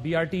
BRT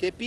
KP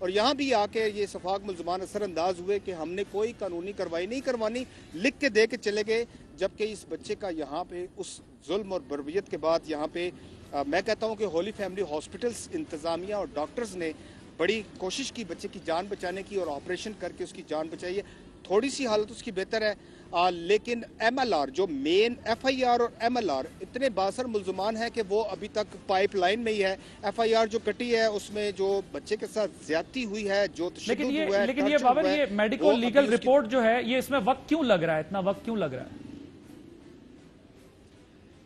اور یہاں بھی آ کے یہ شفاق ملزمان اثر انداز ہوئے کہ ہم نے کوئی قانونی کارروائی نہیں کروانی، لکھ کے دے کے چلے گئے، جبکہ اس بچے کا یہاں پہ اس ظلم اور بربریت کے بعد یہاں پہ میں کہتا ہوں کہ ہولی فیملی ہاسپٹلز انتظامیہ اور ڈاکٹرز نے بڑی کوشش کی بچے کی جان بچانے کی، اور آپریشن کر کے اس کی جان بچائی ہے۔ تھوڑی سی حالت اس کی بہتر ہے، لیکن ایم ایل آر جو مین ایف آئی آر اور ایم ایل آر اتنے باثر ملزمان ہیں کہ وہ ابھی تک پائپ لائن میں ہی ہے۔ ایف آئی آر جو کٹی ہے اس میں جو بچے کے ساتھ زیادتی ہوئی ہے، جو تشدد ہوا ہے، لیکن یہ بابر یہ میڈیکل لیگل رپورٹ جو ہے یہ اس میں وقت کیوں لگ رہا ہے، اتنا وقت کیوں لگ رہا ہے؟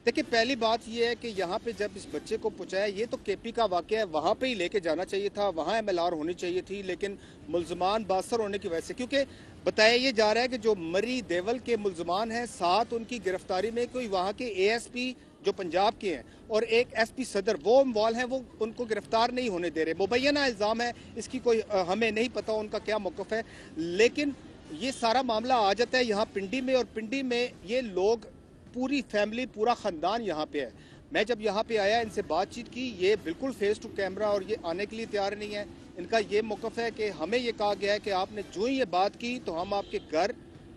دیکھیں پہلی بات یہ ہے کہ یہاں پہ جب اس بچے کو پہنچایا، یہ تو کے پی کا واقعہ ہے، وہاں پہ ہی لے کے جانا چاہیے تھا، وہاں ایم ایل آر ہونی چاہیے تھی، لیکن ملزمان باثر ہونے کی وجہ سے، کیونکہ بتایا یہ جا رہا ہے کہ جو مری دیول کے ملزمان ہیں، ساتھ ان کی گرفتاری میں کوئی وہاں کے اے ایس پی جو پنجاب کے ہیں اور ایک ایس پی صدر وہ انوالو ہیں، وہ ان کو گرفتار نہیں ہونے دے رہے۔ مبینہ الزام ہے، اس کی کوئی ہمیں نہیں پتا ان کا کیا موقف ہے، لیکن یہ سارا معاملہ آ جاتا ہے یہاں پنڈی میں، اور پنڈی میں یہ لوگ پوری فیملی پورا خاندان یہاں پہ ہے۔ میں جب یہاں پہ آیا ان سے بات چیت کی، یہ بالکل فیس ٹو کیمرہ اور یہ آنے کے لیے تیار نہیں ہے۔ ان کا یہ موقف ہے کہ ہمیں یہ کہا گیا ہے کہ آپ نے جو ہی یہ بات کی تو ہم آپ کے گھر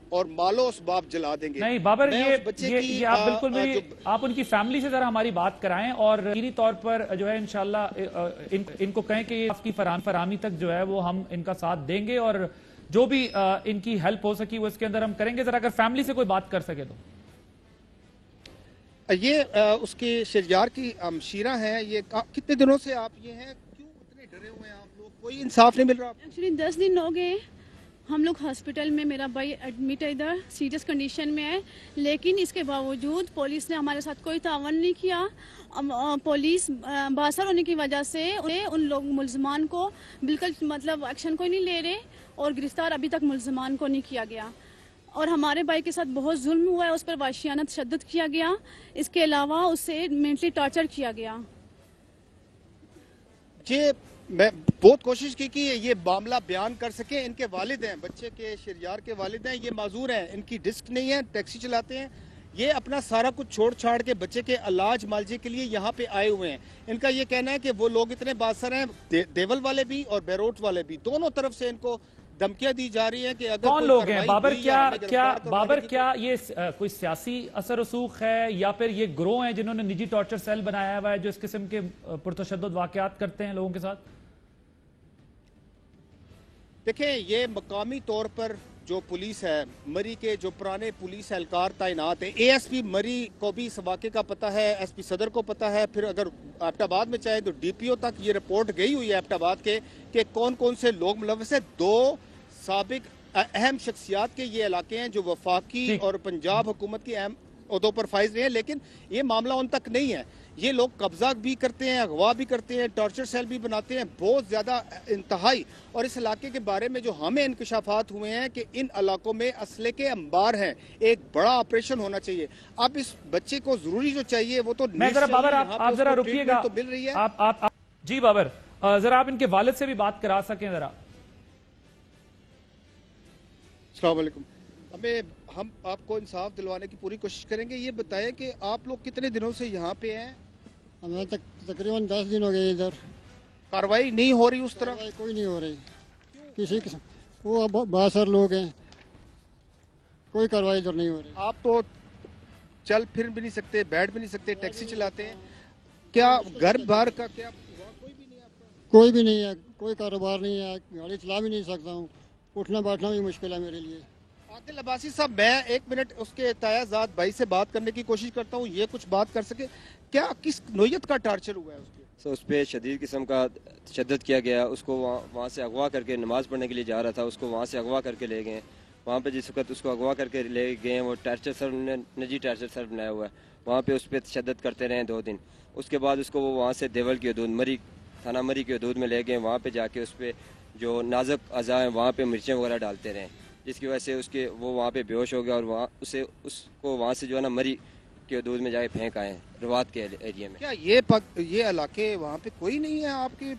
اور مال و اسباب جلا دیں گے۔ نہیں بابر یہ آپ بالکل آپ ان کی فیملی سے ذرا ہماری بات کرائیں، اور یقینی طور پر جو ہے انشاءاللہ ان کو کہیں کہ آپ کی فراہمی تک جو ہے وہ ہم ان کا ساتھ دیں گے، اور جو بھی ان کی ہیلپ ہو سکی وہ اس کے اندر ہم کریں گے۔ ذرا اگر فیملی سے کوئی بات کر سکے تو۔ یہ اس کے شہریار کی ہمشیرہ ہیں، یہ کتنے دنوں سے آپ یہ ہیں، کیوں اتنے ڈرے ہوئے ہیں آپ لوگ؟ کوئی انصاف نہیں مل رہا؟ ایکچولی 10 دن ہو گئے ہم لوگ ہاسپٹل میں، میرا بھائی ایڈمٹ ہے، ادھر سیریس کنڈیشن میں ہے، لیکن اس کے باوجود پولیس نے ہمارے ساتھ کوئی تعاون نہیں کیا۔ پولیس باثر ہونے کی وجہ سے ان لوگ ملزمان کو بالکل مطلب ایکشن کوئی نہیں لے رہے، اور گرفتار ابھی تک ملزمان کو نہیں کیا گیا، اور ہمارے بھائی کے ساتھ بہت ظلم ہوا ہے، اس پر وحشیانہ تشدد کیا گیا، اس کے علاوہ اسے مینٹلی ٹارچر کیا گیا۔ یہ میں بہت کوشش کی کہ یہ معاملہ بیان کر سکیں، ان کے والد ہیں، بچے کے شہریار کے والد ہیں، یہ معذور ہیں، ان کی ڈسک نہیں ہے، ٹیکسی چلاتے ہیں، یہ اپنا سارا کچھ چھوڑ چھاڑ کے بچے کے علاج معالجے کے لیے یہاں پہ آئے ہوئے ہیں۔ ان کا یہ کہنا ہے کہ وہ لوگ اتنے باثر ہیں، دیول والے بھی اور بیروٹ والے بھی، دونوں طرف سے ان کو دھمکیاں دی جا رہی ہیں کہ اگر کون لوگ ہیں بابر؟ کیا یہ کوئی سیاسی اثر رسوخ ہے، یا پھر یہ گروہ ہیں جنہوں نے نجی ٹارچر سیل بنایا ہوا ہے جو اس قسم کے پرتشدد واقعات کرتے ہیں لوگوں کے ساتھ؟ دیکھیں یہ مقامی طور پر جو پولیس ہے مری کے، جو پرانے پولیس اہلکار تعینات ہیں، اے ایس پی مری کو بھی اس واقعے کا پتہ ہے، ایس پی صدر کو پتہ ہے، پھر اگر ایبٹ آباد میں چاہے تو ڈی پی او تک یہ رپورٹ گئی ہوئی ہے ایبٹ آباد کے کہ کون کون سے لوگ ملوث ہیں۔ 2 سابق اہم شخصیات کے یہ علاقے ہیں جو وفاقی اور پنجاب حکومت کی اہم عہدوں پر فائز رہے ہیں، لیکن یہ معاملہ ان تک نہیں ہے۔ یہ لوگ قبضہ بھی کرتے ہیں، اغوا بھی کرتے ہیں، ٹارچر سیل بھی بناتے ہیں، بہت زیادہ انتہائی۔ اور اس علاقے کے بارے میں جو ہمیں انکشافات ہوئے ہیں کہ ان علاقوں میں اسلحے کے انبار ہیں، ایک بڑا آپریشن ہونا چاہیے۔ اب اس بچے کو ضروری جو چاہیے وہ تو میں ذرا بابر آپ ذرا رکیے گا، مل رہی ہے۔ جی بابر ذرا آپ ان کے والد سے بھی بات کرا سکیں ذرا۔ السلام علیکم، ہم آپ کو انصاف دلوانے کی پوری کوشش کریں گے۔ یہ بتائیں کہ آپ لوگ کتنے دنوں سے یہاں پہ ہیں؟ ہمیں تقریباً 10 دن ہو گئے ادھر۔ کاروائی نہیں ہو رہی اس طرح؟ کوئی نہیں ہو رہی کسی قسم، وہ باثر لوگ ہیں، کوئی کاروائی ادھر نہیں ہو رہی۔ آپ تو چل پھر بھی نہیں سکتے، بیٹھ بھی نہیں سکتے، ٹیکسی چلاتے ہیں، کیا گھر بار کا کیا کوئی بھی نہیں؟ آپ کا کوئی بھی نہیں ہے، کوئی کاروبار نہیں ہے، گاڑی چلا بھی نہیں سکتا ہوں، اٹھنا بیٹھنا بھی مشکل ہے میرے لیے۔ عادل عباسی صاحب، میں 1 منٹ اس کے تایازات بھائی سے بات کرنے کی کوشش کرتا ہوں، یہ کچھ بات کر سکے، کیا کس نوعیت کا ٹارچر ہوا ہے اس پہ؟ اس پہ شدید قسم کا تشدد کیا گیا، اس کو وہاں سے اغوا کر کے نماز پڑھنے کے لیے جا رہا تھا، اس کو وہاں سے اغوا کر کے لے گئے، وہاں پہ جس وقت اس کو اغوا کر کے لے گئے ہیں وہ ٹارچر سر نے نجی ٹارچر سر بنایا ہوا ہے، وہاں پہ اس پہ تشدد کرتے رہے 2 دن۔ اس کے بعد اس کو وہ وہاں سے دیول کی حدود مری، تھانہ مری کی حدود میں لے گئے، وہاں پہ جا کے اس پہ جو نازک اعضاء ہیں وہاں پہ مرچیں وغیرہ ڈالتے رہے، جس کی وجہ سے وہ وہاں پہ بیہوش ہو گیا، اور اس کو وہاں سے جو ہے نا مری کے حدود میں جا کے پھینک آئے ہیں روات کے ایریا میں۔ کیا یہ علاقے وہاں پہ کوئی نہیں ہے آپ کی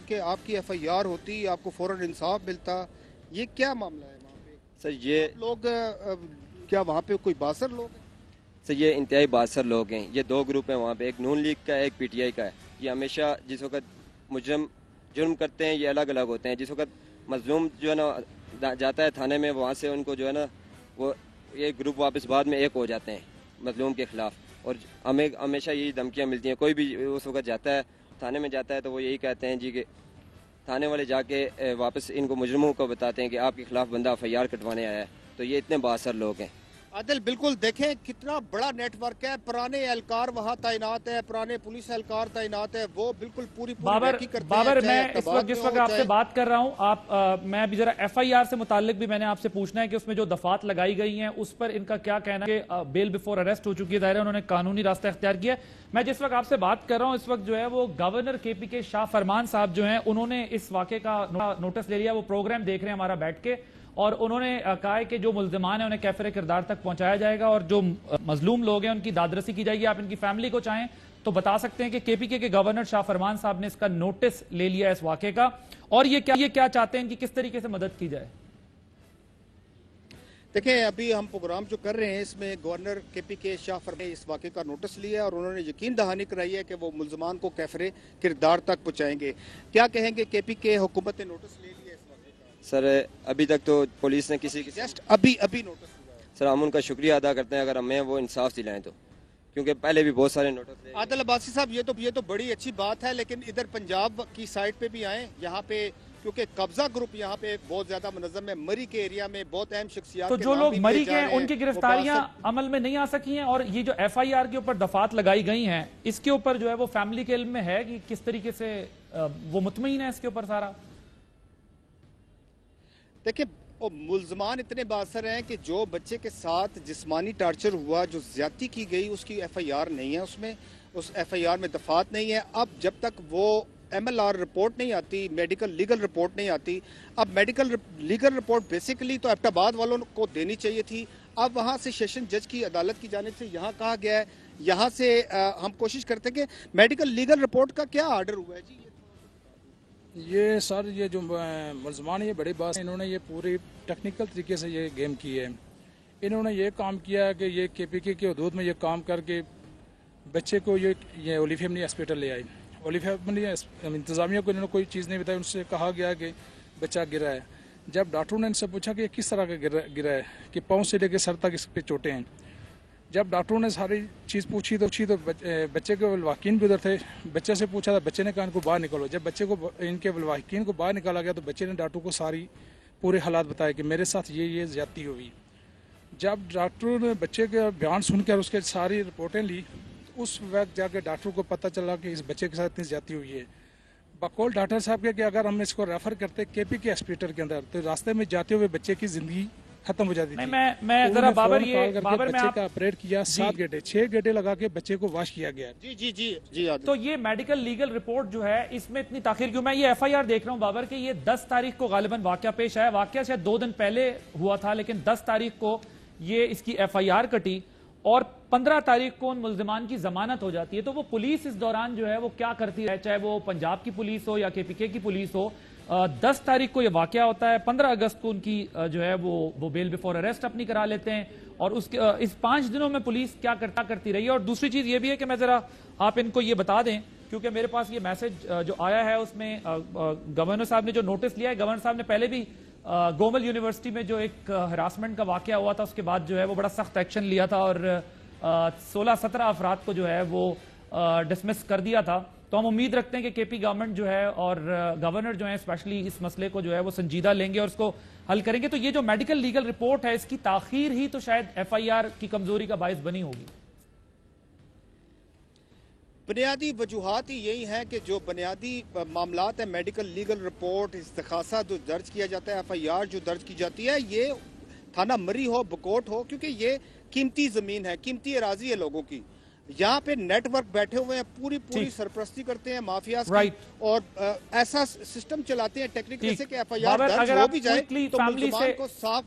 کہ آپ کی ایف آئی آر ہوتی، آپ کو فوراً انصاف ملتا؟ یہ کیا معاملہ ہے وہاں پہ؟ سر یہ لوگ کیا وہاں پہ کوئی باثر لوگ ہیں؟ سر یہ انتہائی باثر لوگ ہیں، یہ 2 گروپ ہیں وہاں پہ، ایک نون لیگ کا ہے، ایک پی ٹی آئی کا ہے۔ یہ ہمیشہ جس وقت مجرم جرم کرتے ہیں یہ الگ الگ ہوتے ہیں. جس وقت مظلوم جو ہے نا جاتا ہے تھانے میں, وہاں سے ان کو جو ہے نا وہ ایک گروپ واپس بعد میں ایک ہو جاتے ہیں مظلوم کے خلاف, اور ہمیں ہمیشہ یہی دھمکیاں ملتی ہیں. کوئی بھی اس وقت جاتا ہے تھانے میں جاتا ہے تو وہ یہی کہتے ہیں جی کہ تھانے والے جا کے واپس ان کو مجرموں کو بتاتے ہیں کہ آپ کے خلاف بندہ FIR کٹوانے آیا ہے. تو یہ اتنے بااثر لوگ ہیں. عادل بالکل دیکھیں کتنا بڑا نیٹ ورک ہے, پرانے اہلکار وہاں تعینات ہے, پرانے پولیس اہلکار تعینات ہے, وہ بالکل پوری نیکی کرتے ہیں. بابر میں جس وقت آپ سے بات کر رہا ہوں, میں ابھی ذرا FIR سے متعلق بھی میں نے آپ سے پوچھنا ہے کہ اس میں جو دفعات لگائی گئی ہیں اس پر ان کا کیا کہنا ہے کہ بیل بیفور اریسٹ ہو چکی ہے, ظاہر ہے انہوں نے قانونی راستہ اختیار کیا ہے. میں جس وقت آپ سے بات کر رہا ہوں اس وقت جو ہے وہ گورنر KPK شاہ فرمان صاحب جو ہیں انہوں نے اس واقعے کا نوٹس لے لیا, وہ پروگرام دیکھ رہے ہیں ہمارا بیٹھ کے, اور انہوں نے کہا ہے کہ جو ملزمان ہیں انہیں کیفر کردار تک پہنچایا جائے گا اور جو مظلوم لوگ ہیں ان کی دادرسی کی جائے گی. آپ ان کی فیملی کو چاہیں تو بتا سکتے ہیں کہ KPK کے گورنر شاہ فرمان صاحب نے اس کا نوٹس لے لیا ہے اس واقعے کا, اور یہ کیا چاہتے ہیں کہ کس طریقے سے مدد کی جائے. دیکھیں ابھی ہم پروگرام جو کر رہے ہیں اس میں گورنر KPK شاہ فرمان نے اس واقعے کا نوٹس لیا اور انہوں نے یقین دہانی کرائی ہے کہ وہ ملزمان کو کیفر کردار تک پہنچائیں گے. کیا کہیں گے KPK حکومت نے نوٹس لے لیا اس واقعے کا؟ سر ابھی تک تو پولیس نے کسی جسٹ ابھی نوٹس ہوا ہے. سر ہم ان کا شکریہ ادا کرتے ہیں اگر ہمیں وہ انصاف دلائیں تو, کیونکہ پہلے بھی بہت سارے نوٹس لے. عادل عباسی صاحب یہ تو بڑی اچھی بات ہے, لیکن ادھر پنجاب کی سائٹ پہ بھی آئیں یہاں پہ, کیونکہ قبضہ گروپ یہاں پہ بہت زیادہ منظم ہے. مری کے ایریا میں بہت اہم شخصیات تو جو لوگ مری کے ہیں ان کی گرفتاریاں عمل میں نہیں آ سکی ہیں, اور یہ جو FIR کے اوپر دفعات لگائی گئی ہیں اس کے اوپر جو ہے وہ فیملی کے علم میں ہے کہ کس طریقے سے وہ مطمئن ہے اس کے اوپر سارا. دیکھیں ملزمان اتنے بااثر ہیں کہ جو بچے کے ساتھ جسمانی ٹارچر ہوا, جو زیادتی کی گئی, اس کی FIR نہیں ہے, اس میں اس FIR میں دفعات نہیں ہے. اب جب تک وہ MLR رپورٹ نہیں آتی, میڈیکل لیگل رپورٹ نہیں آتی. اب میڈیکل لیگل رپورٹ بیسیکلی تو ایبٹ آباد والوں کو دینی چاہیے تھی. اب وہاں سے سیشن جج کی عدالت کی جانب سے یہاں کہا گیا ہے, یہاں سے ہم کوشش کرتے ہیں کہ میڈیکل لیگل رپورٹ کا کیا آرڈر ہوا ہے. جی یہ سر یہ جو ملزمان یہ بڑی بات ہے, انہوں نے یہ پوری ٹیکنیکل طریقے سے یہ گیم کی ہے. انہوں نے یہ کام کیا ہے کہ یہ KPK کے حدود میں یہ کام کر کے بچے کو یہ اولی فیملی ہاسپٹل لے آئے. اولی فیملی انتظامیہ کو انہوں نے کوئی چیز نہیں بتائی, ان سے کہا گیا کہ بچہ گرا ہے. جب ڈاکٹروں نے ان سے پوچھا کہ یہ کس طرح کا گرا ہے کہ پاؤں سے لے کے سر تک اس پہ چوٹیں ہیں. جب ڈاکٹروں نے ساری چیز پوچھی تو بچے کے والواقعین بھی ادھر تھے. بچے سے پوچھا تھا, بچے نے کہا ان کو باہر نکالو. جب بچے کو ان کے والواقعین کو باہر نکالا گیا تو بچے نے ڈاکٹر کو ساری پورے حالات بتائے کہ میرے ساتھ یہ زیادتی ہوئی. جب ڈاکٹروں نے بچے کا بیان سن کر اس کے ساری رپورٹیں لی, اس وقت جا کے ڈاکٹر کو پتہ چلا کہ اس بچے کے ساتھ اتنی زیادتی ہوئی ہے. بقول ڈاکٹر صاحب کے کہ اگر ہم اس کو ریفر کرتے KPK ہاسپٹل کے اندر تو راستے میں جاتے ہوئے بچے کی زندگی ختم ہو جاتی تھی. میں ذرا بابر بچے کا آپریٹ کیا, 7 گھنٹے 6 گھنٹے لگا کے بچے کو واش کیا گیا. جی تو یہ میڈیکل لیگل رپورٹ جو ہے اس میں اتنی تاخیر کیوں؟ میں یہ FIR دیکھ رہا ہوں بابر کہ یہ 10 تاریخ کو غالباً واقعہ پیش آیا. واقعہ شاید 2 دن پہلے ہوا تھا, لیکن 10 تاریخ کو یہ اس کی FIR کٹی اور 15 تاریخ کو ان ملزمان کی ضمانت ہو جاتی ہے. تو وہ پولیس اس دوران جو ہے وہ کیا کرتی ہے, چاہے وہ پنجاب کی پولیس ہو یا KPK کی پولیس ہو. 10 تاریخ کو یہ واقعہ ہوتا ہے, 15 اگست کو ان کی جو ہے وہ بیل بیفور اریسٹ اپنی کرا لیتے ہیں, اور اس 5 دنوں میں پولیس کیا کرتی رہی ہے. اور دوسری چیز یہ بھی ہے کہ میں ذرا آپ ان کو یہ بتا دیں, کیونکہ میرے پاس یہ میسج جو آیا ہے اس میں گورنر صاحب نے جو نوٹس لیا ہے, گورنر صاحب نے پہلے بھی گومل یونیورسٹی میں جو ایک ہراسمنٹ کا واقعہ ہوا تھا اس کے بعد جو ہے وہ بڑا سخت ایکشن لیا تھا اور 16-17 افراد کو جو ہے وہ ڈسمس کر دیا تھا. تو ہم امید رکھتے ہیں کہ KP گورنمنٹ جو ہے اور گورنر جو ہے اسپیشلی اس مسئلے کو جو ہے وہ سنجیدہ لیں گے اور اس کو حل کریں گے. تو یہ جو میڈیکل لیگل رپورٹ ہے اس کی تاخیر ہی تو شاید FIR کی کمزوری کا باعث بنی ہوگی. بنیادی وجوہات ہی یہی ہیں کہ جو بنیادی معاملات ہیں, میڈیکل لیگل رپورٹ, استخاصہ جو درج کیا جاتا ہے, FIR جو درج کی جاتی ہے, یہ تھانہ مری ہو, بکوٹ ہو, کیونکہ یہ قیمتی زمین ہے, قیمتی اراضی ہے لوگوں کی. یہاں پہ نیٹ ورک بیٹھے ہوئے ہیں, پوری سرپرستی کرتے ہیں مافیاز کی, اور ایسا سسٹم چلاتے ہیں ٹیکنیکل سے کہ FIR درج ہو بھی جائے تو ملزمان کو صاف.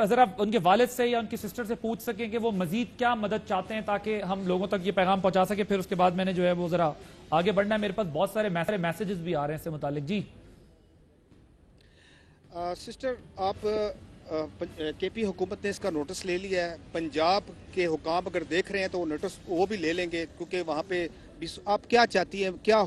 ذرا ان کے والد سے یا ان کی سسٹر سے پوچھ سکیں کہ وہ مزید کیا مدد چاہتے ہیں تاکہ ہم لوگوں تک یہ پیغام پہنچا سکیں. پھر اس کے بعد میں نے جو ہے وہ ذرا آگے بڑھنا ہے, میرے پاس بہت سارے میسیجز بھی آ رہے ہیں اس سے متعلق. جی سسٹر, آپ KP حکومت نے اس کا نوٹس لے لیا ہے. پنجاب کے حکام اگر دیکھ رہے ہیں تو وہ نوٹس وہ بھی لے لیں گے, کیونکہ وہاں پہ آپ کیا چاہتی ہیں, کیا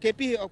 KP